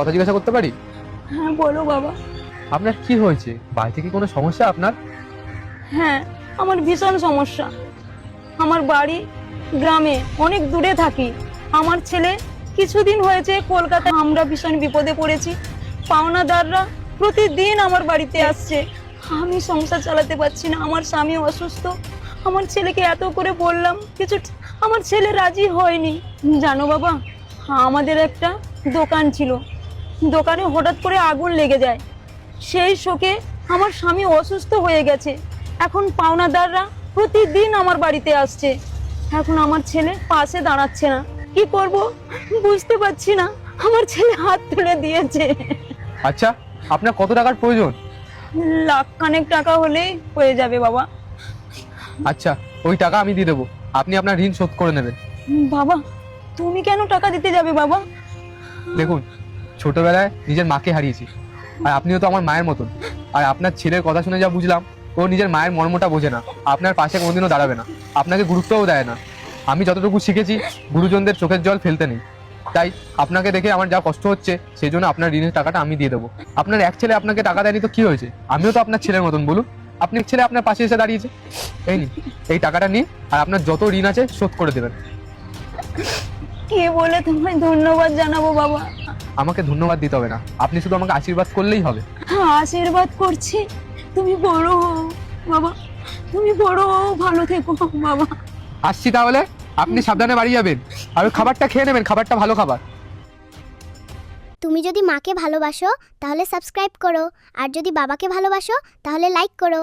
কথা জিজ্ঞাসা করতে পারি? হ্যাঁ বলো বাবা। আপনার কি হয়েছে? বাড়িতে কি কোনো সমস্যা আপনার? হ্যাঁ, আমার ভীষণ সমস্যা। আমার বাড়ি গ্রামে, অনেক দূরে থাকি। আমার ছেলে কিছুদিন হয়েছে কলকাতায়। আমরা ভীষণ বিপদে পড়েছি। পাওনাদাররা প্রতিদিন আমার বাড়িতে আসছে। আমি সংসার চালাতে পারছি না, আমার স্বামী অসুস্থ। আমার ছেলেকে এত করে বললাম, আমার ছেলে রাজি হয়নি। জানো বাবা, আমাদের একটা দোকান ছিল, দোকানে হঠাৎ করে আগুন লেগে যায়। সেই শোকে আমার স্বামী অসুস্থ হয়ে গেছে। এখন পাওনাদাররা প্রতিদিন আমার বাড়িতে আসছে। এখন আমার ছেলে পাশে দাঁড়াচ্ছে না। কি করব বুঝতে পারছি না। আমার ছেলে হাত তুলে দিয়েছে। আচ্ছা, আপনার কত টাকার প্রয়োজন? লাখখানেক টাকা হলেই হয়ে যাবে বাবা। আচ্ছা, ওই টাকা আমি দিয়ে দেবো, আপনি আপনার ঋণ শোধ করে নেবেন। বাবা, তুমি কেন টাকা দিতে যাবে বাবা? দেখুন, ছোটবেলায় নিজের মাকে হারিয়েছি, আর আপনিও তো আমার মায়ের মতন। আর আপনার ছেলের কথা শুনে যা বুঝলাম, ও নিজের মায়ের মর্মটা বোঝে না, আপনার পাশে কোনোদিনও দাঁড়াবে না, আপনাকে গুরুত্বও দেয় না। আমি যতটুকু শিখেছি, গুরুজনদের চোখের জল ফেলতে নেই। তাই আপনাকে দেখে আমার যা কষ্ট হচ্ছে, সেই জন্য আপনার ঋণের টাকাটা আমি দিয়ে দেবো। আপনার এক ছেলে আপনাকে টাকা দেয়নি তো কি হয়েছে? আমিও তো আপনার ছেলের মতন, বলুন। আপনি ছেলে আপনার পাশে এসে দাঁড়িয়েছে। এই নিন, এই টাকাটা নিয়ে আর আপনার যত ঋণ আছে শোধ করে দেবেন। কি বলে তোমায় ধন্যবাদ জানাবো বাবা? আমাকে ধন্যবাদ দিতে হবে না, আপনি শুধু আমাকে আশীর্বাদ করলেই হবে। আশীর্বাদ করছি, তুমি বড় হও বাবা, তুমি বড় হও, ভালো থেকো বাবা। আসছি তাহলে, আপনি সাবধানে বাড়ি যাবেন, আর ওই খাবারটা খেয়ে নেবেন, খাবারটা ভালো খাবার। তুমি যদি মাকে ভালোবাসো তাহলে সাবস্ক্রাইব করো, আর যদি বাবাকে ভালোবাসো তাহলে লাইক করো।